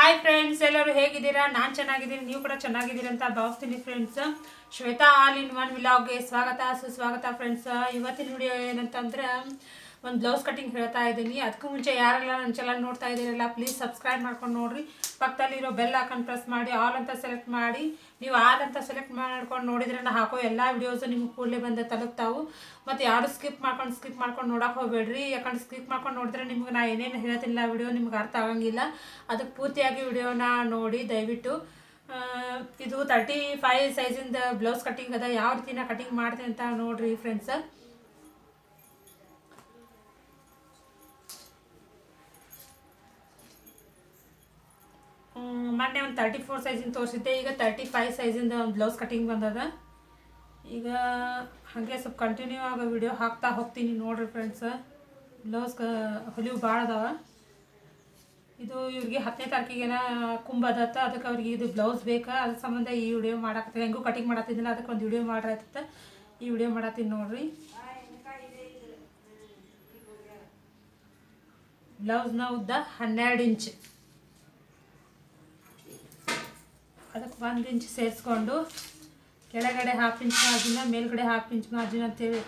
Hi friends, ಎಲ್ಲರೂ ಹೇಗಿದ್ದೀರಾ? ನಾನು ಚೆನ್ನಾಗಿದ್ದೀನಿ, ನೀವು ಕೂಡ ಚೆನ್ನಾಗಿದ್ದೀರಿ ಅಂತ ಭಾವಿಸ್ತೀನಿ friends. Shweta all in one ವ್ಲಾಗ್ಗೆ ಸ್ವಾಗತ ಸುಸ್ವಾಗತ ಫ್ರೆಂಡ್ಸ್. ಇವತ್ತಿನ ವಿಡಿಯೋ ಏನಂತಂದ್ರೆ ಒಂದು ಬ್ಲೌಸ್ ಕಟಿಂಗ್ ಹೇಳ್ತಾ ಇದ್ದೀನಿ. ಅದಕ್ಕೂ ಮುಂಚೆ ಯಾರೆಲ್ಲ ನನ್ನ ಚಾನಲ್ ನೋಡ್ತಾ ಇದ್ದೀರಲ್ಲ, ಪ್ಲೀಸ್ ಸಬ್ಸ್ಕ್ರೈಬ್ ಮಾಡ್ಕೊಂಡು ನೋಡಿರಿ. ಪಕ್ಕದಲ್ಲಿರೋ ಬೆಲ್ ಹಾಕೊಂಡು ಪ್ರೆಸ್ ಮಾಡಿ ಆಲ್ ಅಂತ ಸೆಲೆಕ್ಟ್ ಮಾಡಿ. ನೀವು ಆಲ್ ಅಂತ ಸೆಲೆಕ್ಟ್ ಮಾಡ್ಕೊಂಡು ನೋಡಿದ್ರೆ ನಾನು ಹಾಕೋ ಎಲ್ಲ ವಿಡಿಯೋಸು ನಿಮ್ಗೆ ಕೂಡಲೇ ಬಂದು ತಲುಪ್ತಾವು. ಮತ್ತು ಯಾರು ಸ್ಕಿಪ್ ಮಾಡ್ಕೊಂಡು ನೋಡೋಕೆ ಹೋಗಬೇಡ್ರಿ. ಯಾಕಂದ್ರೆ ಸ್ಕಿಪ್ ಮಾಡ್ಕೊಂಡು ನೋಡಿದ್ರೆ ನಿಮ್ಗೆ ನಾನು ಏನೇನು ಹೇಳ್ತಿಲ್ಲ ವಿಡಿಯೋ ನಿಮ್ಗೆ ಅರ್ಥ ಆಗಂಗಿಲ್ಲ. ಅದಕ್ಕೆ ಪೂರ್ತಿಯಾಗಿ ವಿಡಿಯೋನ ನೋಡಿ ದಯವಿಟ್ಟು. ಇದು 35 ಸೈಜಿಂದ ಬ್ಲೌಸ್ ಕಟಿಂಗ್ ಅದ. ಯಾವ ರೀತಿನ ಕಟಿಂಗ್ ಮಾಡ್ತೀನಿ ಅಂತ ನೋಡಿರಿ ಫ್ರೆಂಡ್ಸ್. ಮೊನ್ನೆ ಒಂದು 34 ಸೈಜಿಂದ ತೋರಿಸಿದ್ದೆ. ಈಗ 35 ಸೈಜಿಂದ ಒಂದು ಬ್ಲೌಸ್ ಕಟಿಂಗ್ ಬಂದದ. ಈಗ ಹಾಗೆ ಸ್ವಲ್ಪ ಕಂಟಿನ್ಯೂ ಆಗೋ ವಿಡಿಯೋ ಹಾಕ್ತಾ ಹೋಗ್ತೀನಿ ನೋಡಿರಿ ಫ್ರೆಂಡ್ಸ್. ಬ್ಲೌಸ್ ಹೊಲಿವು ಭಾಳ ಅದಾವ. ಇದು ಇವ್ರಿಗೆ 10ನೇ ತಾರೀಕಿಗೆನ ಕುಂಭದತ್ತ, ಅದಕ್ಕೆ ಅವ್ರಿಗೆ ಇದು ಬ್ಲೌಸ್ ಬೇಕಾ, ಅದ್ರ ಸಂಬಂಧ ಈ ವಿಡಿಯೋ ಮಾಡಾಕತ್ತೀನಿ. ಹೆಂಗೂ ಕಟಿಂಗ್ ಮಾಡತ್ತಿದ್ದಿಲ್ಲ, ಅದಕ್ಕೆ ಒಂದು ವಿಡಿಯೋ ಮಾಡಿರತ್ತ ಈ ವಿಡಿಯೋ ಮಾಡತ್ತೀನಿ ನೋಡ್ರಿ. ಬ್ಲೌಸ್ನ ಉದ್ದ 12 ಇಂಚ್, ಅದಕ್ಕೆ 1 ಇಂಚ್ ಸೇರಿಸ್ಕೊಂಡು ಕೆಳಗಡೆ 1/2 ಇಂಚ್ ಮಾರ್ಜಿನ, ಮೇಲ್ಗಡೆ 1/2 ಇಂಚ್ ಮಾರ್ಜಿನ್ ಅಂತೇಳಿ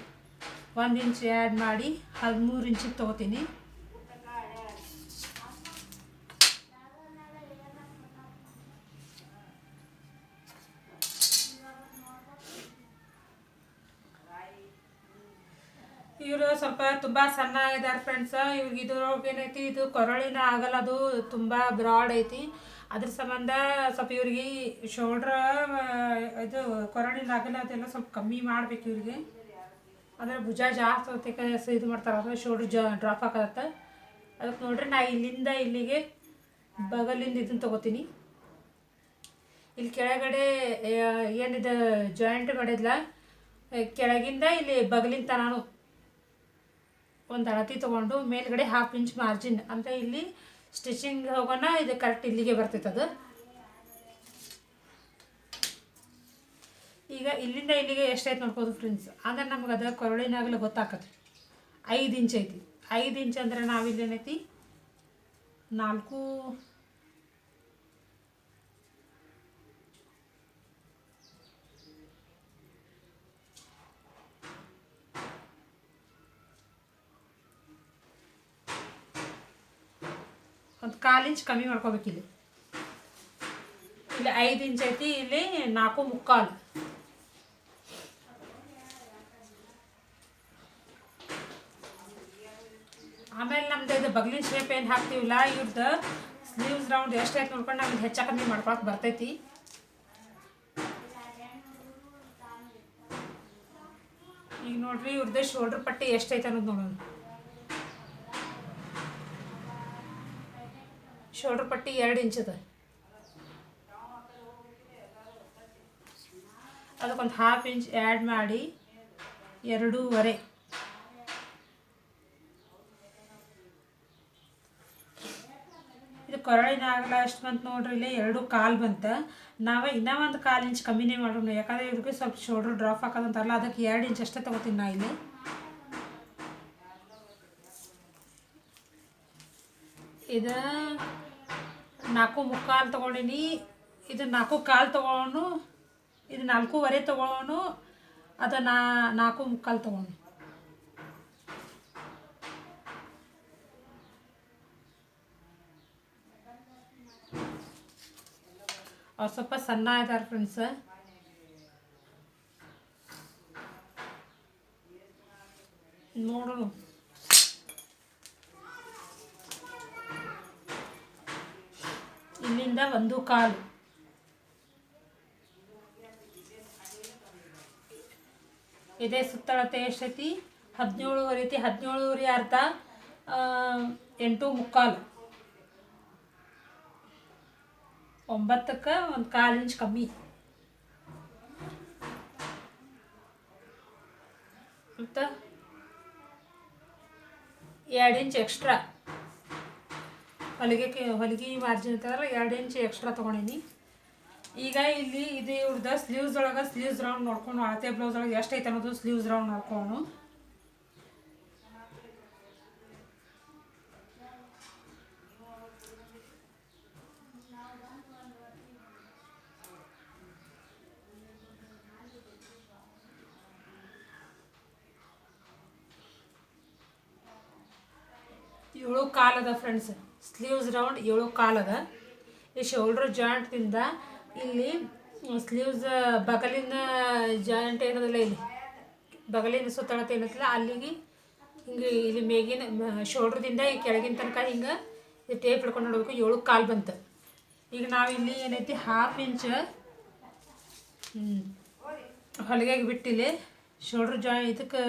1 ಇಂಚ್ ಆ್ಯಡ್ ಮಾಡಿ 13 ಇಂಚಿಗೆ ತೊಗೋತೀನಿ. ಇವರು ಸ್ವಲ್ಪ ತುಂಬ ಸಣ್ಣ ಇದ್ದಾರೆ ಫ್ರೆಂಡ್ಸ್. ಇವ್ರಿಗೆ ಇದ್ರೊಳಗೆ ಏನೈತಿ, ಇದು ಕೊರಳಿನ ಆಗಲ್ಲ, ಅದು ತುಂಬ ಬ್ರಾಡ್ ಐತಿ. ಅದ್ರ ಸಂಬಂಧ ಸ್ವಲ್ಪ ಇವ್ರಿಗೆ ಶೋಲ್ಡ್ರ ಇದು ಕೊರಳಿನ ಆಗಲ್ಲ ಅದೆಲ್ಲ ಸ್ವಲ್ಪ ಕಮ್ಮಿ ಮಾಡ್ಬೇಕು ಇವ್ರಿಗೆ. ಅಂದರೆ ಭುಜ ಜಾಸ್ತಿ ಹೊತ್ತಿಗೆ ಇದು ಮಾಡ್ತಾರೆ, ಅಂದರೆ ಶೋಲ್ಡ್ರ್ ಡ್ರಾಪ್ ಆಗತ್ತೆ. ಅದಕ್ಕೆ ನೋಡ್ರಿ, ನಾ ಇಲ್ಲಿಂದ ಇಲ್ಲಿಗೆ ಬಗಲಿಂದ ಇದನ್ನು ತೊಗೋತೀನಿ. ಇಲ್ಲಿ ಕೆಳಗಡೆ ಏನಿದೆ ಜಾಯಿಂಟ್ ಮಾಡಿದ್ಲ, ಕೆಳಗಿಂದ ಇಲ್ಲಿ ಬಗಲಿಂದ ನಾನು ಒಂದು ಅಳತಿ ತೊಗೊಂಡು ಮೇಲ್ಗಡೆ 1/2 ಇಂಚ್ ಮಾರ್ಜಿನ್ ಅಂದರೆ ಇಲ್ಲಿ ಸ್ಟಿಚಿಂಗ್ ಹೋಗೋಣ, ಇದು ಕರೆಕ್ಟ್ ಇಲ್ಲಿಗೆ ಬರ್ತೈತೆ ಅದು. ಈಗ ಇಲ್ಲಿಂದ ಇಲ್ಲಿಗೆ ಎಷ್ಟೈತೆ ನೋಡ್ಬೋದು ಫ್ರೆಂಡ್ಸ್. ಅಂದ್ರೆ ನಮ್ಗೆ ಅದು ಕೊರಳಿನಾಗಲೂ ಗೊತ್ತಾಕತ್ತೆ. 5 ಇಂಚ್ ಐತಿ. 5 ಇಂಚ್ ಅಂದರೆ ನಾವಿಲ್ಲಿ ಏನೈತಿ 4 ಒಂದು 1/4 ಇಂಚ್ ಕಮ್ಮಿ ಮಾಡ್ಕೋಬೇಕಿಲ್ಲಿ. ಇಲ್ಲಿ 5 ಇಂಚ್ ಐತಿ, ಇಲ್ಲಿ 4 ಮುಕ್ಕಾಲು. ಆಮೇಲೆ ನಮ್ದು ಇದು ಬಗ್ಲಿನ ಶೇಪ್ ಏನು ಹಾಕ್ತೀವಲ್ಲ, ಇವ್ರದ್ದು ಸ್ಲೀವ್ಸ್ ರೌಂಡ್ ಎಷ್ಟೈತೆ ನೋಡ್ಕೊಂಡು ನಮ್ಗೆ ಹೆಚ್ಚು ಕಮ್ಮಿ ಮಾಡ್ಕೊಳಕ್ಕೆ ಬರ್ತೈತಿ. ಈಗ ನೋಡ್ರಿ, ಇವ್ರದ್ದು ಶೋಲ್ಡ್ರ್ ಪಟ್ಟಿ ಎಷ್ಟೈತೆ ಅನ್ನೋದು ನೋಡೋಣ. ಶೋಲ್ಡ್ರ್ ಪಟ್ಟಿ 2 ಇಂಚ್ ಅದ. ಅದಕ್ಕೊಂದು 1/2 ಇಂಚ್ ಆ್ಯಡ್ ಮಾಡಿ 2.5. ಇದು ಕೊರಳಿನ ಆಗಲ್ಲ ಎಷ್ಟು ಬಂತು ನೋಡ್ರಿ, ಇಲ್ಲಿ 2.25 ಬಂತು. ನಾವು ಇನ್ನೂ ಒಂದು 1/4 ಇಂಚ್ ಕಮ್ಮಿನೇ ಮಾಡೋಣ, ಯಾಕಂದರೆ ಇವ್ರಿಗೆ ಸ್ವಲ್ಪ ಶೋಲ್ಡ್ರ್ ಡ್ರಾಪ್ ಹಾಕೋದಂತಾರಲ್ಲ, ಅದಕ್ಕೆ 2 ಇಂಚ್ ಅಷ್ಟೇ ತೊಗೋತೀನಿ ನಾ ಇಲ್ಲಿ. ಇದು 4 ಮುಕ್ಕಾಲು ತೊಗೊಂಡಿನಿ. ಇದು 4 ಕಾಲು ತೊಗೊಳೋನು, ಇದು 4.25 ತೊಗೊಳೋನು, ಅದು 4 ಮುಕ್ಕಾಲು ತೊಗೊಳೋನು. ಅವ್ರು ಸ್ವಲ್ಪ ಸಣ್ಣ ಇದ್ದಾರೆ ಫ್ರೆಂಡ್ಸ್. ನೋಡೋಣ. ಇಲ್ಲಿಂದ 1.25. ಇದೇ ಸುತ್ತಳತೆ ಎಷ್ಟೈತಿ 17.5 ಐತಿ. 17.5 ಅರ್ಧ 8 ಮುಕ್ಕಾಲು. 9ಕ್ಕೆ ಒಂದು 1/4 ಇಂಚ್ ಕಮ್ಮಿ. ಮತ್ತು 2 ಇಂಚ್ ಎಕ್ಸ್ಟ್ರಾ ಹೊಲಿಗೆ ಮಾರ್ಜಿನ್ ಅಂತಾರಲ್ಲ, 2 ಇಂಚ್ ಎಕ್ಸ್ಟ್ರಾ ತೊಗೊಂಡಿನಿ. ಈಗ ಇಲ್ಲಿ ಇದು ಇವ್ರದ್ದು ಸ್ಲೀವ್ಸ್ ಒಳಗೆ ಸ್ಲೀವ್ಸ್ ರೌಂಡ್ ನೋಡ್ಕೊಂಡು, ಅಳತೆ ಬ್ಲೌಸ್ ಒಳಗೆ ಎಷ್ಟೈತೆ ಅನ್ನೋದು ಸ್ಲೀವ್ಸ್ ರೌಂಡ್ ನೋಡ್ಕೊಂಡು ಕಾಲದ ಫ್ರೆಂಡ್ಸ್, ಸ್ಲೀವ್ಸ್ ರೌಂಡ್ 7 ಕಾಲದ. ಈ ಶೋಲ್ಡರ್ ಜಾಯಿಂಟ್ದಿಂದ ಇಲ್ಲಿ ಸ್ಲೀವ್ಸ್ ಬಗಲಿನ ಜಾಯಿಂಟ್ ಏನದಲ್ಲ, ಇಲ್ಲಿ ಬಗಲಿನ ಸುತ್ತಳತೆ ಏನತ್ತಲ್ಲ ಅಲ್ಲಿಗೆ ಹಿಂಗೆ ಇಲ್ಲಿ ಮೇಗಿನ ಶೋಲ್ಡ್ರದಿಂದ ಈ ಕೆಳಗಿನ ತನಕ ಹಿಂಗೆ ಟೇಪ್ ಹಿಡ್ಕೊಂಡು ನೋಡಬೇಕು. 7 ಕಾಲು ಬಂತು. ಈಗ ನಾವಿಲ್ಲಿ ಏನೈತಿ 1/2 ಇಂಚ್ ಹೊಲಿಗೆಗೆ ಬಿಟ್ಟಿಲ್ಲಿ ಶೋಲ್ಡ್ರ್ ಇದಕ್ಕೆ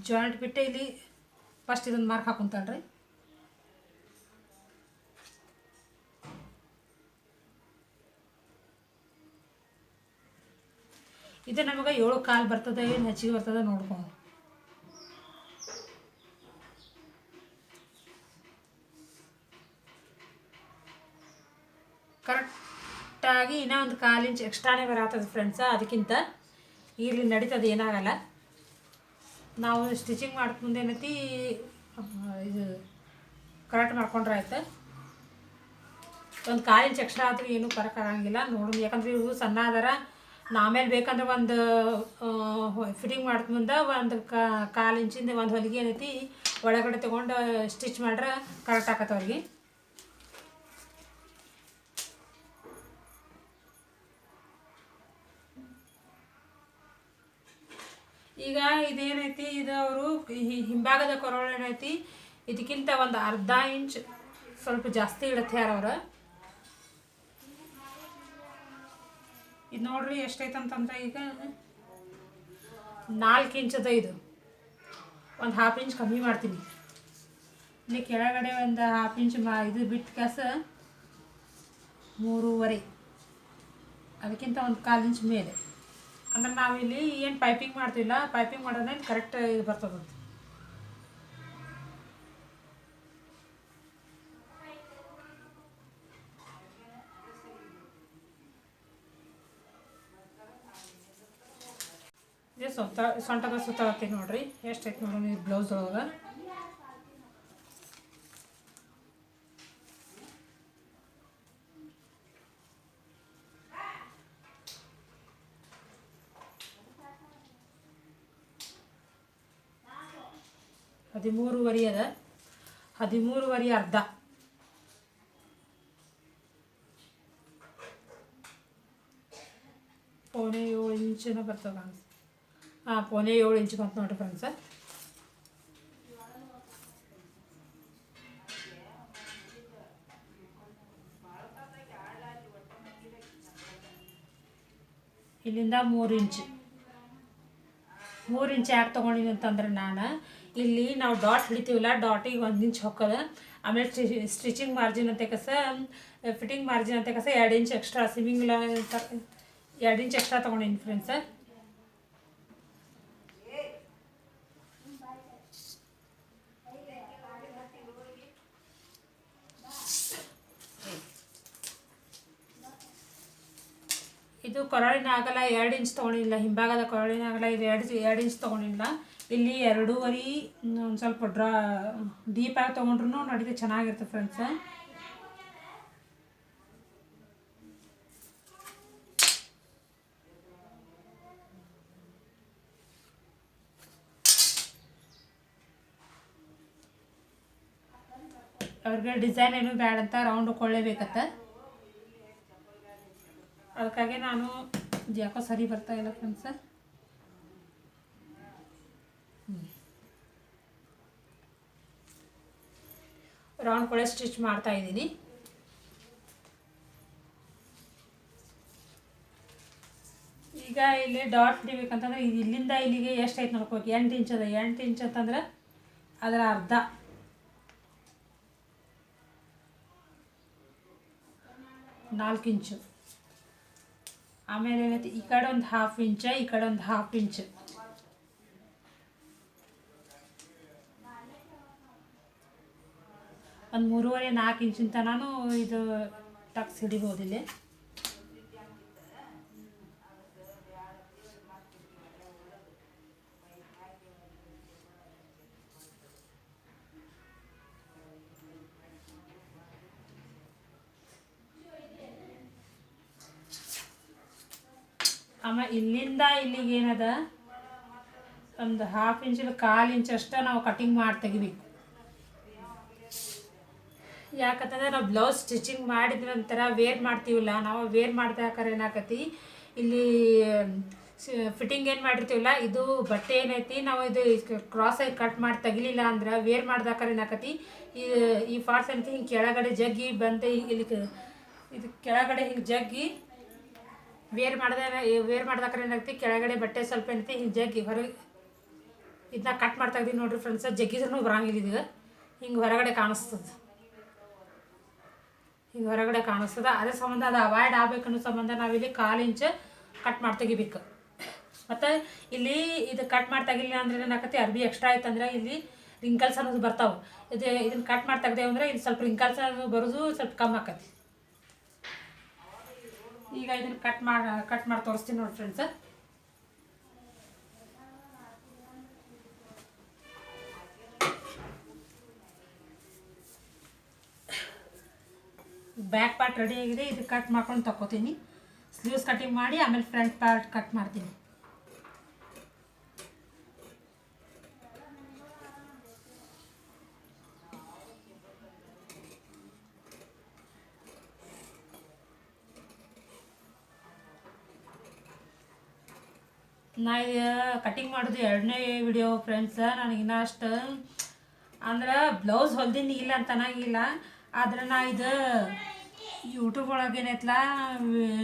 ಜಾಯಿಂಟ್ ಬಿಟ್ಟು ಇಲ್ಲಿ ಫಸ್ಟ್ ಇದೊಂದು ಮಾರ್ಕ್ ಹಾಕೊಂತಾಳ್ರಿ. ಇದು ನಮಗೆ 7 ಕಾಲು ಬರ್ತದೆ, ಏನು ಹೆಚ್ಚಿಗೆ ಬರ್ತದೆ ನೋಡ್ಕೊಂಡು. ಕರೆಕ್ಟಾಗಿ ಇನ್ನೂ ಒಂದು 1/4 ಇಂಚ್ ಎಕ್ಸ್ಟ್ರಾನೇ ಬರತ್ತದ ಫ್ರೆಂಡ್ಸ. ಅದಕ್ಕಿಂತ ಇಲ್ಲಿ ನಡೀತದೆ, ಏನಾಗಲ್ಲ. ನಾವು ಸ್ಟಿಚಿಂಗ್ ಮಾಡ್ಕೊಂಡು ಏನೈತಿ ಇದು ಕರೆಕ್ಟ್ ಮಾಡ್ಕೊಂಡ್ರೆ ಆಯ್ತು. ಒಂದು 1/4 ಇಂಚ್ ಎಕ್ಸ್ಟ್ರಾ ಆದರೂ ಏನೂ ಫರಕ್ ಆಗಂಗಿಲ್ಲ ನೋಡೋಣ. ಯಾಕಂದ್ರೆ ಇವು ಸಣ್ಣ ಅದಾರ. ಆಮೇಲೆ ಬೇಕಂದ್ರೆ ಒಂದು ಫಿಟ್ಟಿಂಗ್ ಮಾಡ್ಕೊಂಡ ಒಂದು 1/4 ಇಂಚಿಂದ ಒಂದು ಹೊಲಿಗೆ ಏನೈತಿ ಒಳಗಡೆ ತೊಗೊಂಡು ಸ್ಟಿಚ್ ಮಾಡ್ರೆ ಕರೆಕ್ಟ್ ಆಕತ್ತೆ ಅವ್ರಿಗೆ. ಈಗ ಇದೇನೈತಿ, ಇದು ಅವರು ಹಿಂಭಾಗದ ಕೊರಳು ಏನೈತಿ ಇದಕ್ಕಿಂತ ಒಂದು 1/2 ಇಂಚ್ ಸ್ವಲ್ಪ ಜಾಸ್ತಿ ಇಡತ್ತೆ ಯಾರವ್ರು. ಇದು ನೋಡ್ರಿ ಎಷ್ಟೈತಂತಂದ್ರೆ ಈಗ 4 ಇಂಚ್ ಅದ. ಇದು ಒಂದು 1/2 ಇಂಚ್ ಕಮ್ಮಿ ಮಾಡ್ತೀನಿ. ಇಲ್ಲಿ ಕೆಳಗಡೆ ಒಂದು 1/2 ಇಂಚ್ ಇದು ಬಿಟ್ಟು ಕಾಸ 3.5, ಅದಕ್ಕಿಂತ ಒಂದು 1/4 ಇಂಚ್ ಮೇಲೆ. ಅಂದ್ರೆ ನಾವಿಲ್ಲಿ ಏನು ಪೈಪಿಂಗ್ ಮಾಡ್ತಿಲ್ಲ, ಪೈಪಿಂಗ್ ಮಾಡೋದೇ ಕರೆಕ್ಟ್ ಇದು ಬರ್ತದಂತ. ಇದು ಸೊಂಟದ ಸುತ್ತಳತೆ ನೋಡ್ರಿ ಎಷ್ಟೈತೆ ನೋಡ್ರಿ ಬ್ಲೌಸ್ ಒಳಗೆ. ಅದು 13.5 ಅದ. 13.5 ಅರ್ಧ. ಪೌನೆ 7 ಇಂಚಿನ ಬರ್ತದೆ ಅನ್ಸ. ಪೌನೆ 7 ಇಂಚ್ ಬಂತು ನೋಡ್ರಿ ಫ್ರೆಂಡ್ಸ. ಇಲ್ಲಿಂದ 3 ಇಂಚ್. 3 ಇಂಚ್ ಯಾಕೆ ತೊಗೊಂಡಿನಿ ಅಂತಂದ್ರೆ ನಾನು ಇಲ್ಲಿ ನಾವು ಡಾಟ್ ಹಿಡಿತೀವಲ್ಲ, ಡಾಟಿಗೆ 1 ಇಂಚ್ ಹೊಕ್ಕದ. ಆಮೇಲೆ ಸ್ಟಿಚಿಂಗ್ ಮಾರ್ಜಿನ್ ಅಂತ ಕಸ, ಫಿಟ್ಟಿಂಗ್ ಮಾರ್ಜಿನ್ ಅಂತ ಕಸ 2 inch extra, swimming 2 inch extra ತೊಗೊಂಡಿನಿ ಫ್ರೆಂಡ್ಸ. ಇದು ಕೊರಳಿನ ಆಗಲ್ಲ 2 ಇಂಚ್ ತೊಗೊಂಡಿಲ್ಲ. ಹಿಂಭಾಗದ ಕೊರಳಿನ ಆಗಲ್ಲ ಇದು 2 ಇಂಚ್ ತೊಗೊಂಡಿಲ್ಲ. ಇಲ್ಲಿ 2.5 ಒಂದು ಸ್ವಲ್ಪ ಡೀಪಾಗಿ ತೊಗೊಂಡ್ರು ನಡೀತೆ, ಚೆನ್ನಾಗಿರ್ತದೆ ಫ್ರೆಂಡ್ಸ. ಅವ್ರಿಗೆ ಡಿಸೈನ್ ಏನು ಬೇಡ ಅಂತ ರೌಂಡ್ ಕೊಳ್ಳೇಬೇಕತ್ತ. ಅದಕ್ಕಾಗಿ ನಾನು ಯಾಕೋ ಸರಿ ಬರ್ತಾ ಇಲ್ಲ ಫ್ರೆಂಡ್ಸ. ರೌಂಡ್ ಕೊಳೆ ಸ್ಟಿಚ್ ಮಾಡ್ತಾ ಇದ್ದೀನಿ. ಈಗ ಇಲ್ಲಿ ಡಾಟ್ ಹಿಡಿಬೇಕಂತಂದ್ರೆ ಇದು ಇಲ್ಲಿಂದ ಇಲ್ಲಿಗೆ ಎಷ್ಟು ಐತೆ ನೋಡ್ಕೋಬೇಕು. 8 ಇಂಚ್ ಅದ. 8 ಇಂಚ್ ಅಂತಂದ್ರೆ ಅದರ ಅರ್ಧ, 4 ಇಂಚು. ಆಮೇಲೆ ಏನೈತಿ ಈ ಕಡೆ ಒಂದು 1/2 ಇಂಚ್, ಈ ಕಡೆ ಒಂದು 1/2 ಇಂಚ್. ಒಂದು 3.5-4 ಇಂಚಿಂತ ನಾನು ಇದು ಟಕ್ಸ್ ಹಿಡಿಬೋದಿಲ್ಲ. ಆಮೇಲೆ ಇಲ್ಲಿಂದ ಇಲ್ಲಿಗೆ ಏನದ ಒಂದು 1/2 ಇಂಚ್ 1/4 ಇಂಚ್ ಅಷ್ಟೇ ನಾವು ಕಟಿಂಗ್ ಮಾಡಿ ತೆಗಿಬೇಕು. ಯಾಕಂತಂದ್ರೆ ನಾವು ಬ್ಲೌಸ್ ಸ್ಟಿಚಿಂಗ್ ಮಾಡಿದ ನಂತರ ವೇರ್ ಮಾಡ್ತೀವಲ್ಲ, ನಾವು ವೇರ್ ಮಾಡ್ಬೇಕಾದ್ರೆ ಏನಾಕತಿ ಇಲ್ಲಿ ಫಿಟ್ಟಿಂಗ್ ಏನು ಮಾಡಿರ್ತೀವಲ್ಲ, ಇದು ಬಟ್ಟೆ ಏನೈತಿ ನಾವು ಇದು ಕ್ರಾಸಾಗಿ ಕಟ್ ಮಾಡಿ ತೆಗಿಲಿಲ್ಲ ಅಂದ್ರೆ ವೇರ್ ಮಾಡ್ಬೇಕಾದ್ರೆ ಏನಾಕತಿ ಈ ಫಾಲ್ಸ್ ಏನೈತಿ ಹಿಂಗೆ ಕೆಳಗಡೆ ಜಗ್ಗಿ ಬಂದು ಇಲ್ಲಿ ಇದು ಕೆಳಗಡೆ ಹಿಂಗೆ ಜಗ್ಗಿ ವೇರ್ ಮಾಡ್ದಾಕ್ರೆ ಏನಾಗ್ತಿ ಕೆಳಗಡೆ ಬಟ್ಟೆ ಸ್ವಲ್ಪ ಏನೈತಿ ಹಿಂಗೆ ಜಗ್ಗಿ ಹೊರಗೆ ಇದನ್ನ ಕಟ್ ಮಾಡ್ತಾ ಇದ್ದೀವಿ ನೋಡಿರಿ ಫ್ರೆಂಡ್ಸ್. ಜಗ್ಗಿದ್ರೂ ಬರಂಗಿಲ್ಲ ಇದು, ಹಿಂಗೆ ಹೊರಗಡೆ ಕಾಣಿಸ್ತದೆ, ಹಿಂಗೆ ಹೊರಗಡೆ ಕಾಣಿಸ್ತದೆ. ಅದೇ ಸಂಬಂಧ ಅದು ಅವಾಯ್ಡ್ ಆಗ್ಬೇಕನ್ನೋ ಸಂಬಂಧ ನಾವಿಲ್ಲಿ 1/4 ಇಂಚ್ ಕಟ್ ಮಾಡಿ ತೆಗಿಬೇಕು. ಮತ್ತು ಇಲ್ಲಿ ಇದು ಕಟ್ ಮಾಡಿ ತೆಗಿಲಿಲ್ಲ ಅಂದ್ರೆ ಏನಾಕತಿ ಅರ್ಬಿ ಎಕ್ಸ್ಟ್ರಾ ಆಯ್ತಂದ್ರೆ ಇಲ್ಲಿ ರಿಂಕಲ್ಸ್ ಅನ್ನೋದು ಬರ್ತಾವೆ. ಇದನ್ನು ಕಟ್ ಮಾಡಿ ತೆಗ್ದೇವು ಅಂದ್ರೆ ಇಲ್ಲಿ ಸ್ವಲ್ಪ ರಿಂಕಲ್ಸ್ ಅನ್ನೋದು ಬರೋದು ಸ್ವಲ್ಪ ಕಮ್ಮಿ ಆಕತಿ. ಈಗ ಇದನ್ನು ಕಟ್ ಮಾಡಿ ತೋರಿಸ್ತೀನಿ ನೋಡಿ ಫ್ರೆಂಡ್ಸ್. ಬ್ಯಾಕ್ ಪಾರ್ಟ್ ರೆಡಿ ಆಗಿದೆ, ಇದು ಕಟ್ ಮಾಡ್ಕೊಂಡು ತಗೋತೀನಿ. ಸ್ಲೀವ್ಸ್ ಕಟಿಂಗ್ ಮಾಡಿ ಆಮೇಲೆ ಫ್ರಂಟ್ ಪಾರ್ಟ್ ಕಟ್ ಮಾಡ್ತೀನಿ. ನಾ ಇದು ಕಟಿಂಗ್ ಮಾಡೋದು 2ನೇ ವಿಡಿಯೋ ಫ್ರೆಂಡ್ಸ್. ನನಗಿನ್ನ ಅಷ್ಟು ಅಂದ್ರೆ ಬ್ಲೌಸ್ ಹೊಲ್ದಿನಿ ಇಲ್ಲ ಅಂತ ಅನ್ನಂಗಿಲ್ಲ, ಆದ್ರೆ ನಾ ಇದು ಯೂಟ್ಯೂಬ್ ಒಳಗೆ ಏನೈತಲ್ಲ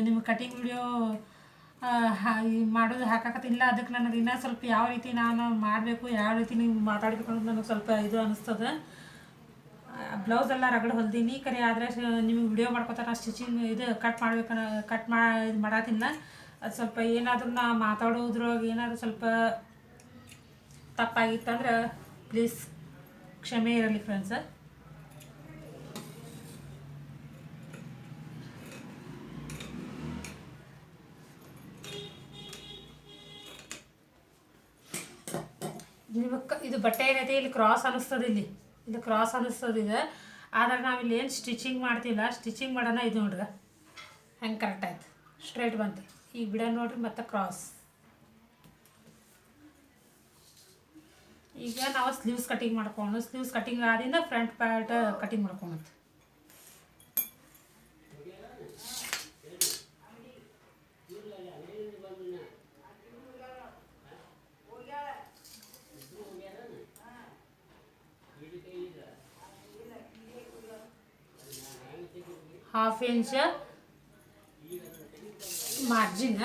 ನಿಮ್ಗೆ ಕಟಿಂಗ್ ವಿಡಿಯೋ ಮಾಡೋದು ಹಾಕಾಕತ್ತಿಲ್ಲ. ಅದಕ್ಕೆ ನನಗೆ ಇನ್ನೂ ಸ್ವಲ್ಪ ಯಾವ ರೀತಿ ನಾನು ಮಾಡಬೇಕು, ಯಾವ ರೀತಿ ನೀವು ಮಾತಾಡಬೇಕು ಅನ್ನೋದು ನನಗೆ ಸ್ವಲ್ಪ ಇದು ಅನ್ನಿಸ್ತದೆ. ಬ್ಲೌಸ್ ಎಲ್ಲ ರಗಡೆ ಹೊಲ್ದೀನಿ ಕರೆ, ಆದರೆ ನಿಮಗೆ ವಿಡಿಯೋ ಮಾಡ್ಕೊತಾರೆ ಸ್ಟಿಚಿಂಗ್ ಇದು ಕಟ್ ಇದು ಮಾಡತ್ತಿಲ್ಲ. ಅದು ಸ್ವಲ್ಪ ಏನಾದರೂ ನಾ ಮಾತಾಡೋದ್ರೊಳಗೆ ಏನಾದರೂ ಸ್ವಲ್ಪ ತಪ್ಪಾಗಿತ್ತಂದ್ರೆ ಪ್ಲೀಸ್ ಕ್ಷಮೆ ಇರಲಿ ಫ್ರೆಂಡ್ಸ್. ಇದು ಬಟ್ಟೆ ಏನೈತೆ ಇಲ್ಲಿ ಕ್ರಾಸ್ ಅನ್ನಿಸ್ತದೆ, ಇಲ್ಲಿ ಕ್ರಾಸ್ ಅನ್ನಿಸ್ತದೆ ಇದು. ಆದರೆ ನಾವಿಲ್ಲಿ ಏನು ಸ್ಟಿಚಿಂಗ್ ಮಾಡ್ತಿಲ್ಲ, ಸ್ಟಿಚಿಂಗ್ ಮಾಡೋಣ ಇದು ನೋಡ್ರಿ ಹೆಂಗೆ ಕರೆಕ್ಟ್ ಆಯ್ತು, ಸ್ಟ್ರೈಟ್ ಬಂತು. ಈಗ ಬಿಡ ನೋಡ್ರಿ ಮತ್ತೆ ಕ್ರಾಸ್. ಈಗ ನಾವು ಸ್ಲೀವ್ಸ್ ಕಟಿಂಗ್ ಮಾಡ್ಕೊಂಡು, ಸ್ಲೀವ್ಸ್ ಕಟಿಂಗ್ ಆದಿಂದ ಫ್ರಂಟ್ ಪಾರ್ಟ್ ಕಟಿಂಗ್ ಮಾಡ್ಕೊಂಡು 1/2 ಇಂಚ್ ಮಾರ್ಜಿನ್.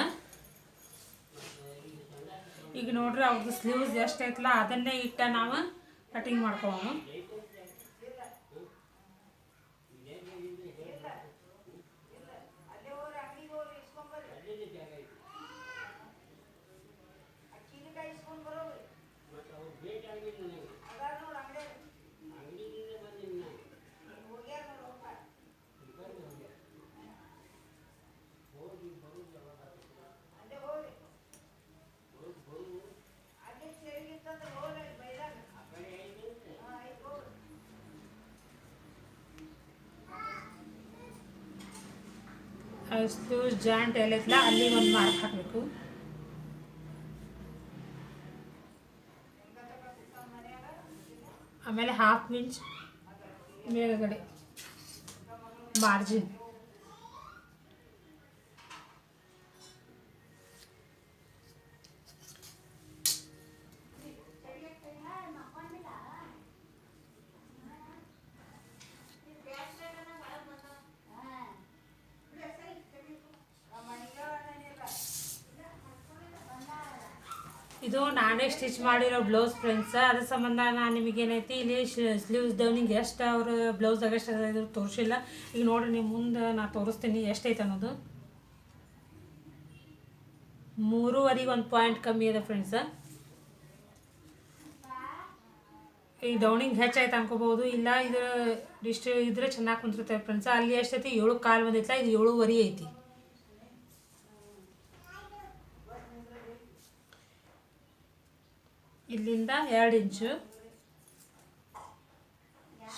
ಈಗ ನೋಡ್ರಿ ಅವ್ರದ್ದು ಸ್ಲೀವ್ಸ್ ಎಷ್ಟು ಐತಲ್ಲ ಅದನ್ನೇ ಇಟ್ಟ ನಾವು ಕಟಿಂಗ್ ಮಾಡ್ಕೊಳ್ಳೋಣ. ಸ್ಲೀವ್ಸ್ ಜಾಯಿಂಟ್ ಎಲ್ಲೈತಲ್ಲ ಅಲ್ಲಿ ಒಂದು ಮಾರ್ಕ್ ಹಾಕಬೇಕು. ಆಮೇಲೆ 1/2 ಇಂಚ್ ಮೇಲ್ಗಡೆ ಮಾರ್ಜಿನ್. ಇದು ನಾನೇ ಸ್ಟಿಚ್ ಮಾಡಿರೋ ಬ್ಲೌಸ್ ಫ್ರೆಂಡ್ಸ್. ಅದ್ರ ಸಂಬಂಧ ನಾನು ನಿಮಗೇನೈತಿ ಇಲ್ಲಿ ಸ್ಲೀವ್ಸ್ ಡೌನಿಂಗ್ ಎಷ್ಟು ಅವರು ಬ್ಲೌಸ್ದಾಗ ಎಷ್ಟು ತೋರಿಸಿಲ್ಲ. ಈಗ ನೋಡಿರಿ ನೀವು ಮುಂದೆ ನಾನು ತೋರಿಸ್ತೀನಿ ಎಷ್ಟೈತೆ ಅನ್ನೋದು. 3.5 1 ಪಾಯಿಂಟ್ ಕಮ್ಮಿ ಇದೆ ಫ್ರೆಂಡ್ಸ್. ಈ ಡೌನಿಂಗ್ ಹೆಚ್ಚಾಯ್ತು ಅನ್ಕೋಬೋದು, ಇಲ್ಲ ಇದು ಇಷ್ಟು ಇದ್ರೆ ಚೆನ್ನಾಗಿ ಕುಂತಿರ್ತೇವೆ ಫ್ರೆಂಡ್ಸ್. ಅಲ್ಲಿ ಎಷ್ಟೈತಿ 7.25 ಬಂದೈತಲ್ಲ, ಇದು 7.5 ಐತಿ. ಇಲ್ಲಿಂದ 2 ಇಂಚು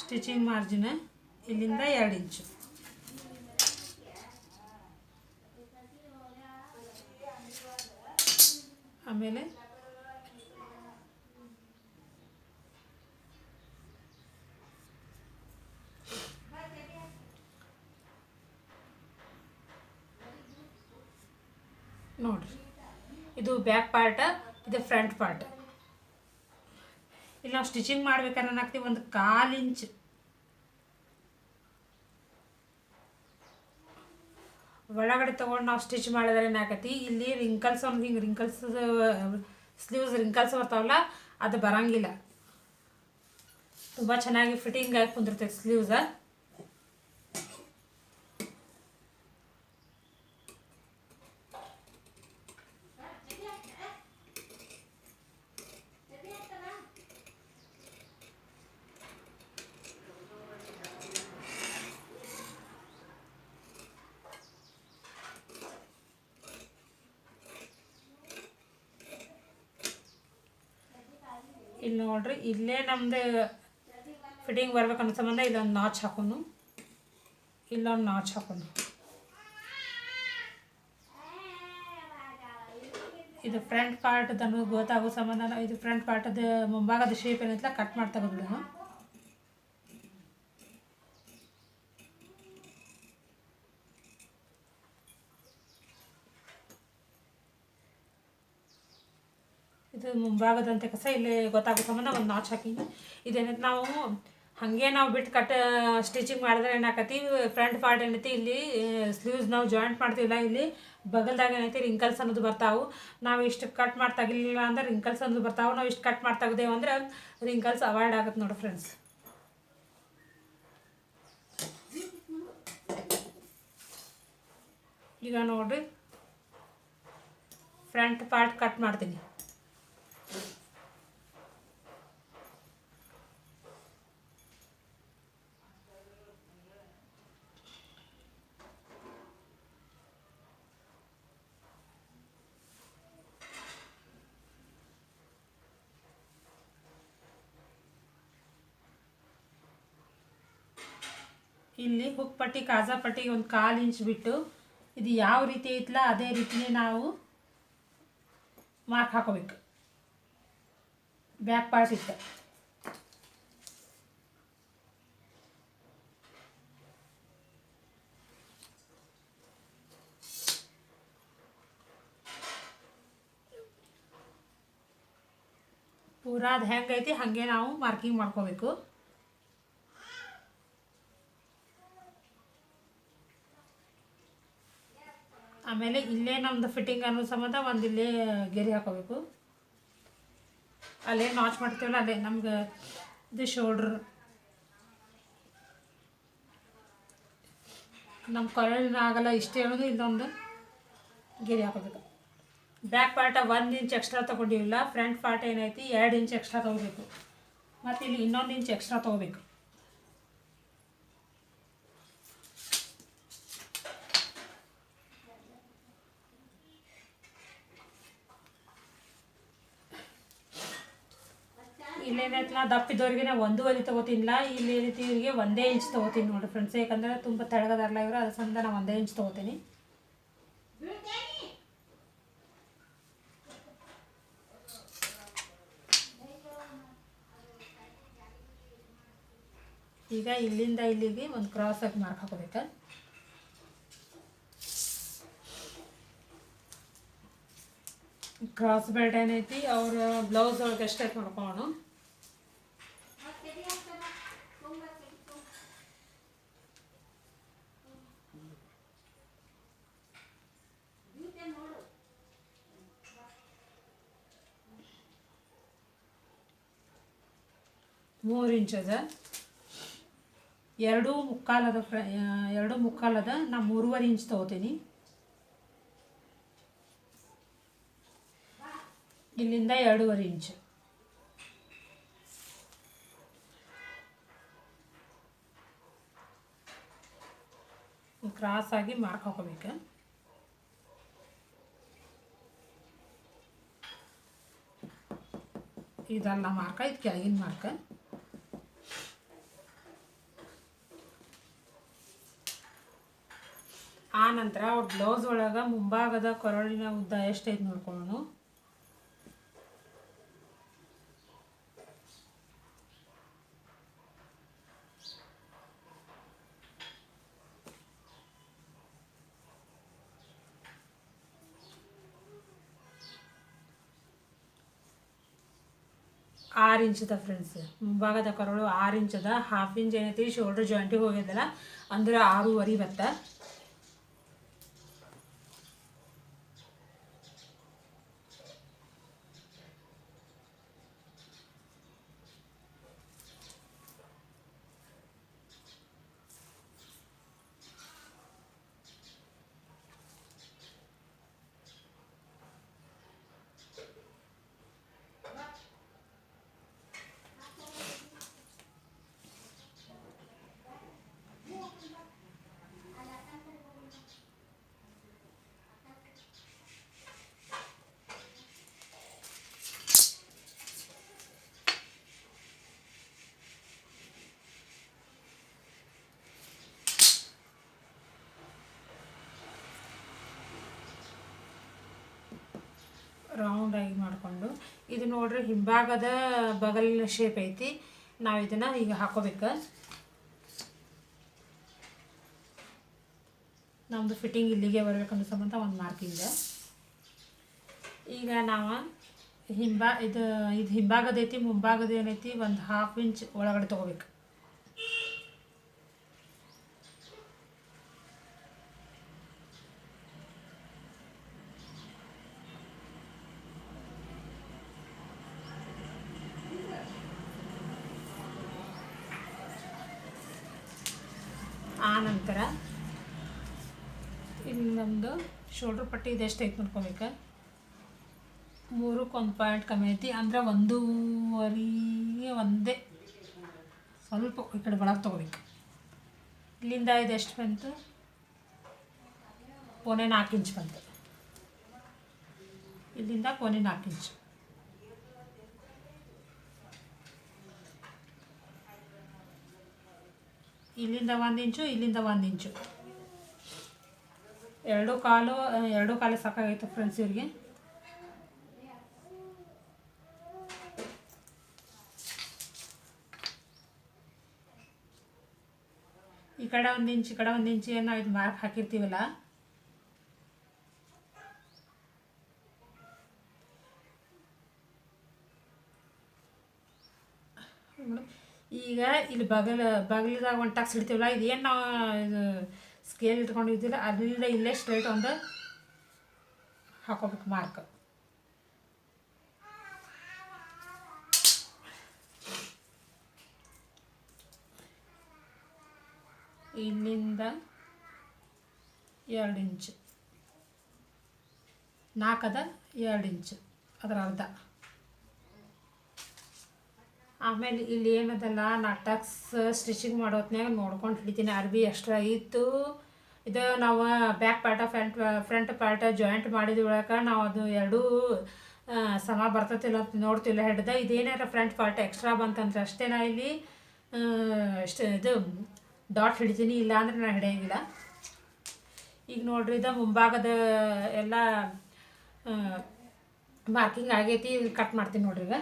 ಸ್ಟಿಚಿಂಗ್ ಮಾರ್ಜಿನ್, ಇಲ್ಲಿಂದ 2 ಇಂಚು. ಆಮೇಲೆ ನೋಡಿರಿ, ಇದು ಬ್ಯಾಕ್ ಪಾರ್ಟ, ಇದು ಫ್ರಂಟ್ ಪಾರ್ಟ್. ಇಲ್ಲಿ ನಾವು ಸ್ಟಿಚಿಂಗ್ ಮಾಡ್ಬೇಕಾದ್ರೆ ಏನಾಗ್ತೀವಿ, ಒಂದು 1/4 ಇಂಚ್ ಒಳಗಡೆ ತೊಗೊಂಡು ನಾವು ಸ್ಟಿಚ್ ಮಾಡಿದ್ರೆ ಏನಾಗತಿ, ಇಲ್ಲಿ ರಿಂಕಲ್ಸ್ ಒಂದು ಹಿಂಗೆ ರಿಂಕಲ್ಸ್ ಸ್ಲೀವ್ಸ್ ರಿಂಕಲ್ಸ್ ಬರ್ತಾವಲ್ಲ, ಅದು ಬರಂಗಿಲ್ಲ. ತುಂಬ ಚೆನ್ನಾಗಿ ಫಿಟ್ಟಿಂಗ್ ಆಗಿ ಕುಂದಿರ್ತೈತೆ ಸ್ಲೀವ್ಸ. ಇಲ್ಲಿ ನೋಡ್ರಿ, ಇಲ್ಲೇ ನಮ್ಮದು ಫಿಟ್ಟಿಂಗ್ ಬರ್ಬೇಕನ್ನೋ ಸಂಬಂಧ ಇಲ್ಲೊಂದು ನಾಚ್ ಹಾಕೋನು, ಇಲ್ಲೊಂದು ನಾಚ್ ಹಾಕೋನು. ಇದು ಫ್ರಂಟ್ ಪಾರ್ಟ್ದನ್ನು ಗೊತ್ತಾಗೋ ಸಂಬಂಧ ಇದು ಫ್ರಂಟ್ ಪಾರ್ಟದ ಮುಂಭಾಗದ ಶೇಪ್ ಏನೈತಲ್ಲ ಕಟ್ ಮಾಡಿ ತೆಗೆದ್ಬಿಡೋಣ. ಇದು ಮುಂಭಾಗದಂತೆ ಕಸ ಇಲ್ಲಿ ಗೊತ್ತಾಗೋ ಸಂಬಂಧ ಒಂದು ನಾಚ್ ಹಾಕಿನಿ. ಇದೇನೈತೆ ನಾವು ಹಾಗೆ ನಾವು ಬಿಟ್ಟು ಸ್ಟಿಚಿಂಗ್ ಮಾಡಿದ್ರೆ ಏನಾಕತಿ, ಫ್ರಂಟ್ ಪಾರ್ಟ್ ಏನೈತಿ ಇಲ್ಲಿ ಸ್ಲೀವ್ಸ್ ನಾವು ಜಾಯಿಂಟ್ ಮಾಡ್ತೀವಿಲ್ಲ, ಇಲ್ಲಿ ಬಗಲ್ದಾಗ ಏನೈತಿ ರಿಂಕಲ್ಸ್ ಅನ್ನೋದು ಬರ್ತಾವೆ. ನಾವು ಇಷ್ಟು ಕಟ್ ಮಾಡಿ ತೆಗಿಲಿಲ್ಲ ಅಂದ್ರೆ ರಿಂಕಲ್ಸ್ ಅನ್ನೋದು ಬರ್ತಾವೆ. ನಾವು ಇಷ್ಟು ಕಟ್ ಮಾಡಿ ತೆಗ್ದೇವು ಅಂದ್ರೆ ರಿಂಕಲ್ಸ್ ಅವಾಯ್ಡ್ ಆಗುತ್ತೆ ನೋಡಿ ಫ್ರೆಂಡ್ಸ್. ಈಗ ನೋಡಿರಿ, ಫ್ರಂಟ್ ಪಾರ್ಟ್ ಕಟ್ ಮಾಡ್ತೀನಿ. ಇಲ್ಲಿ ಹುಕ್ ಪಟ್ಟಿ ಕಾಜಾ ಪಟ್ಟಿಗೆ ಒಂದು 1/4 ಇಂಚ್ ಬಿಟ್ಟು ಇದು ಯಾವ ರೀತಿ ಐತಲ್ಲ ಅದೇ ರೀತಿಯೇ ನಾವು ಮಾರ್ಕ್ ಹಾಕೋಬೇಕು. ಬ್ಯಾಕ್ ಪಾರ್ಟ್ ಇತ್ತು ಪೂರಾ ಅದು ಹೆಂಗೈತಿ ಹಾಗೆ ನಾವು ಮಾರ್ಕಿಂಗ್ ಮಾಡ್ಕೋಬೇಕು. ಆಮೇಲೆ ಇಲ್ಲೇ ನಮ್ಮದು ಫಿಟ್ಟಿಂಗ್ ಅನ್ನೋ ಸಂಬಂಧ ಒಂದು ಇಲ್ಲೇ ಗೆರೆ ಹಾಕೋಬೇಕು. ಅಲ್ಲೇ ನಾಚ್ ಮಾಡ್ತೀವಲ್ಲ ಅಲ್ಲೇ ನಮ್ಗೆ ಇದು ಶೋಲ್ಡ್ರ್ ನಮ್ಮ ಕೊರಳಿನ ಆಗಲ್ಲ ಇಷ್ಟೇ ಹೇಳೋದು, ಇಲ್ಲೊಂದು ಗೆರೆ ಹಾಕೋಬೇಕು. ಬ್ಯಾಕ್ ಪಾರ್ಟ 1 ಇಂಚ್ ಎಕ್ಸ್ಟ್ರಾ ತೊಗೊಂಡಿವಿಲ್ಲ, ಫ್ರಂಟ್ ಪಾರ್ಟ್ ಏನೈತಿ 2 ಇಂಚ್ ಎಕ್ಸ್ಟ್ರಾ ತೊಗೋಬೇಕು. ಮತ್ತು ಇಲ್ಲಿ ಇನ್ನೊಂದು ಇಂಚ್ ಎಕ್ಸ್ಟ್ರಾ ತೊಗೋಬೇಕು. ಇಲ್ಲೇನೈತಿ ನಾ ದಪ್ಪಿದ್ದವ್ರಿಗೆ 1 ತೊಗೋತೀನಿಲ್ಲ, ಇಲ್ಲಿ ಏನೈತಿ ಇವರಿಗೆ 1 ಇಂಚ್ ತೊಗೋತೀನಿ ನೋಡಿರಿ ಫ್ರೆಂಡ್ಸ್. ಯಾಕಂದರೆ ತುಂಬ ತೆಳಗದಾರಲ್ಲ ಇವರು, ಅದ್ರ ಸಂಬಂಧ ನಾನು 1 ಇಂಚ್ ತೊಗೋತೀನಿ. ಈಗ ಇಲ್ಲಿಂದ ಇಲ್ಲಿಗೆ ಒಂದು ಕ್ರಾಸ್ ಆಗಿ ಮಾರ್ಕ್ ಹಾಕೋಬೇಕು. ಕ್ರಾಸ್ ಬೆಲ್ಟ್ ಏನೈತಿ ಅವ್ರ ಬ್ಲೌಸ್ ಒಳಗೆ ಎಷ್ಟೈತೆ ನೋಡ್ಕೊಳ್ಳೋಣ. ಮೂರು ಇಂಚ್ ಅದ, 2.75 ಅದ. 2.75 ಅದ, ನಾ 3.5 ಇಂಚ್ ತೊಗೋತೀನಿ. ಇಲ್ಲಿಂದ 2.5 ಇಂಚ್. ಕ್ರಾಸ್ ಆಗಿ ಮಾರ್ಕ್ ಹಾಕೋಬೇಕು. ಇದಲ್ಲ ಮಾರ್ಕ, ಇದು ಕೆಳಗಿನ ಮಾರ್ಕ. ಆ ನಂತರ ಅವ್ರ ಬ್ಲೌಸ್ ಒಳಗೆ ಮುಂಭಾಗದ ಕೊರಳಿನ ಉದ್ದ ಎಷ್ಟೈತೆ ನೋಡ್ಕೊಳ್ಳೋಣ. 6 ಇಂಚ್ ಅದ ಫ್ರೆಂಡ್ಸ್. ಮುಂಭಾಗದ ಕರಳು 6 ಇಂಚ್ ಅದ. ಹಾಫ್ ಇಂಚ್ ಏನೈತಿ ಶೋಲ್ಡರ್ ಜಾಯಿಂಟಿಗೆ ಹೋಗ್ಯದಲ್ಲ, ಅಂದ್ರೆ 6.5 ಬತ್ತ. ರೌಂಡಾಗಿ ಮಾಡಿಕೊಂಡು ಇದು ನೋಡ್ರಿ ಹಿಂಭಾಗದ ಬಗಲಿನ ಶೇಪ್ ಐತಿ. ನಾವು ಇದನ್ನು ಈಗ ಹಾಕೋಬೇಕು. ನಮ್ಮದು ಫಿಟ್ಟಿಂಗ್ ಇಲ್ಲಿಗೆ ಬರ್ಬೇಕನ್ನೋ ಸಂಬಂಧ ಒಂದು ಮಾರ್ಕಿಂಗ್. ಈಗ ನಾವು ಇದು ಹಿಂಭಾಗದೈತಿ, ಮುಂಭಾಗದ ಏನೈತಿ ಒಂದು ಹಾಫ್ ಇಂಚ್ ಒಳಗಡೆ ತೊಗೋಬೇಕು. ಆ ನಂತರ ಇಲ್ಲಿ ನಮ್ಮದು ಶೋಲ್ಡ್ರ್ ಪಟ್ಟಿ ಇದೆಷ್ಟು ಐತೆ ನೋಡ್ಕೋಬೇಕು. 3ಕ್ಕೆ 1 ಪಾಯಿಂಟ್ ಕಮ್ಮಿ ಐತಿ, ಅಂದರೆ 1.5 ಒಂದೇ ಸ್ವಲ್ಪ ಈ ಕಡೆ ಒಳಗೆ ತೊಗೋಬೇಕು. ಇಲ್ಲಿಂದ ಇದೆಷ್ಟು ಬಂತು, 4.25 ಇಂಚ್ ಬಂತು. ಇಲ್ಲಿಂದ 4.25 ಇಂಚ್. ಇಲ್ಲಿಂದ 1 ಇಂಚು, ಇಲ್ಲಿಂದ 1 ಇಂಚು. 2.25 ಸಾಕಾಗೈತೆ ಫ್ರೆಂಡ್ಸ್ ಇವ್ರಿಗೆ. ಈ ಕಡೆ 1 ಇಂಚ್, ಈ ಕಡೆ 1 ಇಂಚ್ ನಾವು ಇದು ಮಾರ್ಕ್ ಹಾಕಿರ್ತೀವಲ್ಲ, ಈಗ ಇಲ್ಲಿ ಬಗಲಿದಾಗ ಒಂದು ಟಕ್ಸ್ ಹಿಡ್ತೀವಲ್ಲ, ಇದೇನು ನಾವು ಇದು ಸ್ಕೇಲ್ ಇಟ್ಕೊಂಡಿರ್ತೀವಿ ಅದರಿಂದ ಇಲ್ಲೇ ಸ್ಟ್ರೈಟ್ ಒಂದು ಹಾಕೋಬೇಕು ಮಾರ್ಕ್. ಇಲ್ಲಿಂದ 2 ಇಂಚ್, 4 ಅದ 2 ಇಂಚ್ ಅದರ ಅರ್ಧ. ಆಮೇಲೆ ಇಲ್ಲಿ ಏನದಲ್ಲ, ನಾ ಟಕ್ಸ್ ಸ್ಟಿಚಿಂಗ್ ಮಾಡೋತ್ನಾಗ ನೋಡ್ಕೊಂಡು ಹಿಡಿತೀನಿ. ಅರ್ಬಿ ಎಕ್ಸ್ಟ್ರಾ ಇತ್ತು, ಇದು ನಾವು back part front part joint ಮಾಡಿದ ಒಳಗೆ ನಾವು ಅದು ಎರಡೂ ಸಮ ಬರ್ತತಿಲ್ಲ ಅಂತ ನೋಡ್ತಿಲ್ಲ ಹಿಡ್ದ. ಇದೇನಾರ ಫ್ರಂಟ್ ಪಾರ್ಟ್ ಎಕ್ಸ್ಟ್ರಾ ಬಂತಂದ್ರೆ ಅಷ್ಟೇ ನಾ ಇಲ್ಲಿ ಇದು ಡಾಟ್ ಹಿಡಿತೀನಿ, ಇಲ್ಲ ಅಂದ್ರೆ ನಾನು ಹಿಡಿಯೋಂಗಿಲ್ಲ. ಈಗ ನೋಡ್ರಿ ಇದು ಮುಂಭಾಗದ ಎಲ್ಲ ಮಾರ್ಕಿಂಗ್ ಆಗೈತಿ. ಕಟ್ ಮಾಡ್ತೀನಿ ನೋಡ್ರಿ.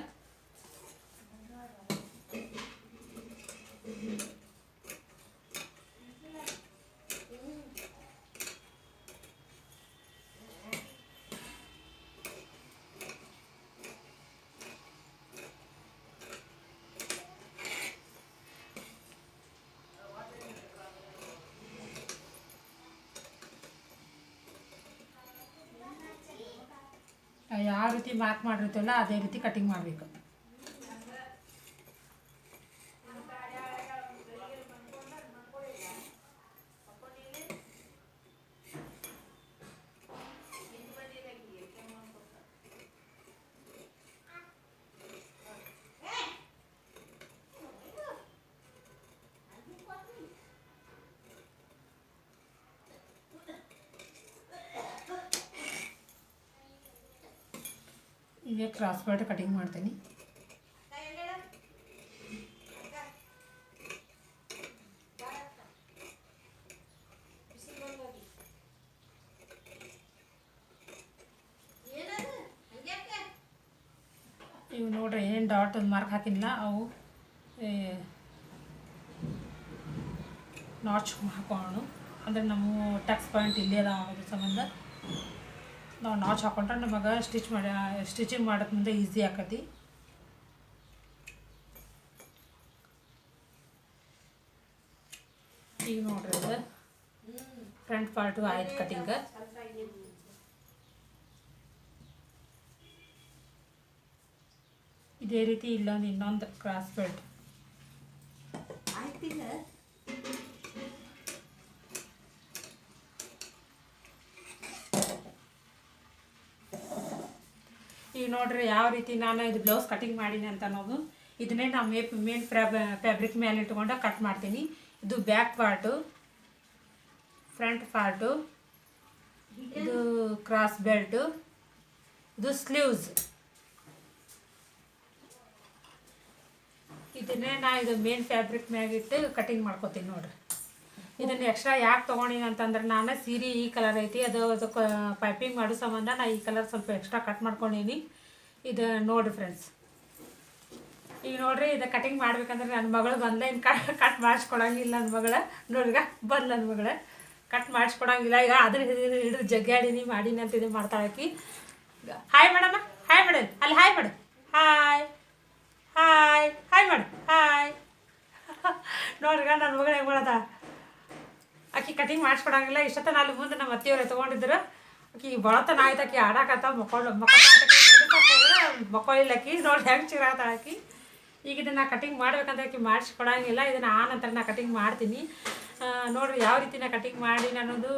ಯಾವ ರೀತಿ ಮಾರ್ಕ್ ಮಾಡಿರ್ತೀವಲ್ಲ ಅದೇ ರೀತಿ ಕಟಿಂಗ್ ಮಾಡಬೇಕು. ಈಗ ಕ್ರಾಸ್ ಪಾರ್ಟ್ ಕಟಿಂಗ್ ಮಾಡ್ತೀನಿ. ಇವು ನೋಡ್ರಿ ಏನು ಡಾಟ್ ಒಂದು ಮಾರ್ಕ್ ಹಾಕಿಲ್ಲ, ಅವು ನಾಚ್ ಹಾಕೋಣ. ಅಂದರೆ ನಮ್ಮ ಟಕ್ಸ್ ಪಾಯಿಂಟ್ ಇಲ್ಲೇ ಅದ ಆಗೋದ್ರ ಸಂಬಂಧ ನಾವು ನಾಚ್ ಹಾಕೊಂಡ್ರೆ ನಮಗೆ ಸ್ಟಿಚಿಂಗ್ ಮಾಡೋಕ್ಕೆ ಮುಂದೆ ಈಸಿ ಆಕತಿ. ನೋಡ್ರಿ ಇದು ಫ್ರಂಟ್ ಪಾರ್ಟು ಆಯ್ತು ಕಟಿಂಗ್. ಇದೇ ರೀತಿ ಇಲ್ಲೊಂದು ಇನ್ನೊಂದು ಕ್ರಾಸ್ ಬೆಲ್ಟ್. ಈಗ ನೋಡ್ರಿ ಯಾವ ರೀತಿ ನಾನು ಇದು ಬ್ಲೌಸ್ ಕಟಿಂಗ್ ಮಾಡೀನಿ ಅಂತ ಅನ್ನೋದು. ಇದನ್ನೇ ನಾವು ಮೇನ್ ಫ್ಯಾಬ್ರಿಕ್ ಮೇಲೆ ಇಟ್ಕೊಂಡು ಕಟ್ ಮಾಡ್ತೀನಿ. ಇದು ಬ್ಯಾಕ್ ಪಾರ್ಟು, ಫ್ರಂಟ್ ಪಾರ್ಟು, ಇದು ಕ್ರಾಸ್ ಬೆಲ್ಟು, ಇದು ಸ್ಲೀವ್ಸ್. ಇದನ್ನೇ ಇದು ಮೇನ್ ಫ್ಯಾಬ್ರಿಕ್ ಮ್ಯಾಗಿಟ್ಟು ಕಟಿಂಗ್ ಮಾಡ್ಕೊತೀನಿ ನೋಡ್ರಿ. ಇದನ್ನು ಎಕ್ಸ್ಟ್ರಾ ಯಾಕೆ ತೊಗೊಂಡಿನಿ ಅಂತಂದ್ರೆ ನಾನು ಸೀರೆ ಈ ಕಲರ್ ಐತಿ, ಅದಕ್ಕೆ ಪೈಪಿಂಗ್ ಮಾಡೋ ಸಂಬಂಧ ನಾನು ಈ ಕಲರ್ ಸ್ವಲ್ಪ ಎಕ್ಸ್ಟ್ರಾ ಕಟ್ ಮಾಡ್ಕೊಂಡೀನಿ. ಇದು ನೋಡಿರಿ ಫ್ರೆಂಡ್ಸ್. ಈಗ ನೋಡ್ರಿ ಇದು ಕಟಿಂಗ್ ಮಾಡ್ಬೇಕಂದ್ರೆ ನನ್ನ ಮಗಳು ಬಂದ ಇನ್ನು ಕಟ್ ಮಾಡಿಸ್ಕೊಡಂಗಿಲ್ಲ. ನನ್ನ ಮಗಳ ನೋಡ್ರಿಗ ಬಂದು ನನ್ನ ಮಗಳ ಕಟ್ ಮಾಡಿಸ್ಕೊಡಂಗಿಲ್ಲ. ಈಗ ಅದ್ರ ಹಿಡಿದು ಜಗ್ಗಾಡಿನಿ ಮಾಡೀನಿ ಅಂತ ಇದು ಮಾಡ್ತಾಳಕಿ. ಹಾಯ್ ಮೇಡಮ್ಮ, ಹಾಯ್ ಮೇಡಮ್, ಅಲ್ಲಿ ಹಾಯ್ ಮಾಡು, ಹಾಯ್ ಹಾಯ್ ಹಾಯ್ ಮಾಡು, ಹಾಯ್. ನೋಡ್ರಿಗ ನನ್ನ ಮಗಳು ಹೆಂಗೆ ಮಾಡದ, ಆಕಿ ಕಟಿಂಗ್ ಮಾಡಿಸ್ಕೊಡಂಗಿಲ್ಲ. ಇಷ್ಟೊತ್ತನ ಅಲ್ಲಿ ಮುಂದೆ ನಮ್ಮ ಅತ್ತೆಯವ್ರು ತೊಗೊಂಡಿದ್ರು. ಆಕಿ ಬಳತನ ಆಯ್ತು, ಆಕಿ ಆಡಾಕತ್ತ ಮಕ್ಕಳಿಲ್ಲಕ್ಕಿ ನೋಡಿ ಹೆಂಗೆ ಚಿರಾತಾಳಕಿ. ಈಗ ಇದನ್ನು ಕಟಿಂಗ್ ಮಾಡ್ಬೇಕಂತ ಆಕಿ ಮಾಡಿಸ್ಕೊಡಂಗಿಲ್ಲ. ಇದನ್ನು ಆ ನಂತರ ನಾ ಕಟಿಂಗ್ ಮಾಡ್ತೀನಿ. ನೋಡಿರಿ ಯಾವ ರೀತಿ ನಾ ಕಟಿಂಗ್ ಮಾಡಿ ಅನ್ನೋದು.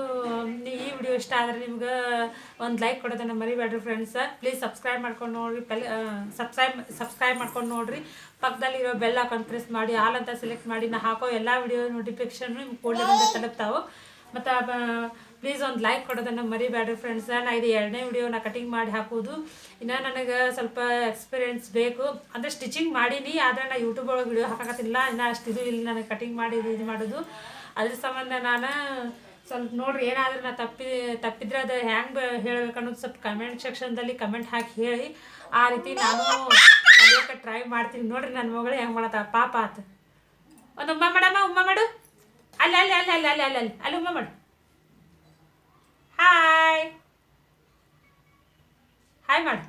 ಈ ವಿಡಿಯೋ ಇಷ್ಟ ಆದರೆ ನಿಮ್ಗೆ ಒಂದು ಲೈಕ್ ಕೊಡೋದನ್ನು ಮರಿಬೇಡ್ರಿ ಫ್ರೆಂಡ್ಸ್. ಪ್ಲೀಸ್ ಸಬ್ಸ್ಕ್ರೈಬ್ ಮಾಡ್ಕೊಂಡು ನೋಡಿರಿ. ಸಬ್ಸ್ಕ್ರೈಬ್ ಮಾಡ್ಕೊಂಡು ನೋಡಿರಿ. ಪಕ್ಕದಲ್ಲಿರೋ ಬೆಲ್ ಹಾಕೊಂಡು ಪ್ರೆಸ್ ಮಾಡಿ ಆಲ್ ಅಂತ ಸೆಲೆಕ್ಟ್ ಮಾಡಿ. ನಾ ಹಾಕೋ ಎಲ್ಲ ವಿಡಿಯೋ ನೋಟಿಫಿಕೇಷನ್ ನಿಮ್ಗೆ ಕೂಡಲೇ ಬಂದು ತಲುಪ್ತಾವೆ. ಮತ್ತು ಪ್ಲೀಸ್ ಒಂದು ಲೈಕ್ ಕೊಡೋದನ್ನು ಮರಿಬೇಡ್ರಿ ಫ್ರೆಂಡ್ಸ್. ನಾ ಇದು 2ನೇ ವಿಡಿಯೋನ ಕಟಿಂಗ್ ಮಾಡಿ ಹಾಕೋದು. ಇನ್ನು ನನಗೆ ಸ್ವಲ್ಪ ಎಕ್ಸ್ಪೀರಿಯೆನ್ಸ್ ಬೇಕು. ಅಂದರೆ ಸ್ಟಿಚಿಂಗ್ ಮಾಡೀನಿ, ಆದರೆ ನಾ ಯೂಟ್ಯೂಬ್ ಒಳಗೆ ವಿಡಿಯೋ ಹಾಕಕತ್ತಿಲ್ಲ. ಇನ್ನು ಅಷ್ಟು ಇದು ಇಲ್ಲಿ ನನಗೆ ಕಟಿಂಗ್ ಮಾಡಿ ಇದು ಮಾಡೋದು. ಅದ್ರ ಸಂಬಂಧ ನಾನು ಸ್ವಲ್ಪ ನೋಡಿರಿ ಏನಾದರೂ ನಾ ತಪ್ಪಿದ್ರೆ ಅದು ಹೆಂಗೆ ಹೇಳ್ಬೇಕನ್ನೋದು ಸ್ವಲ್ಪ ಕಮೆಂಟ್ ಸೆಕ್ಷನ್ದಲ್ಲಿ ಕಮೆಂಟ್ ಹಾಕಿ ಹೇಳಿ. ಆ ರೀತಿ ನಾನು ಕಲಿಯೋಕೆ ಟ್ರೈ ಮಾಡ್ತೀನಿ. ನೋಡಿರಿ ನನ್ನ ಮಗಳು ಹೆಂಗೆ ಮಾಡತ್ತ ಪಾಪ ಆತು. ಒಂದು ಉಮ್ಮ ಮಾಡಮ್ಮ, ಉಮ್ಮ ಮಾಡು, ಅಲ್ಲಿ ಅಲ್ಲಿ ಅಲ್ಲಿ ಅಲ್ಲಿ ಅಲ್ಲಿ ಅಲ್ಲಿ ಅಲ್ಲಿ ಅಲ್ಲಿ ಉಮ್ಮ ಮಾಡು. ಹಾಯ್ ಹಾಯ್ ಮಾಡು,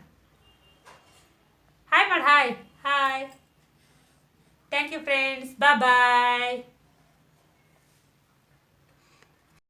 ಹಾಯ್ ಮಾಡು, hi hi. Thank you friends, bye.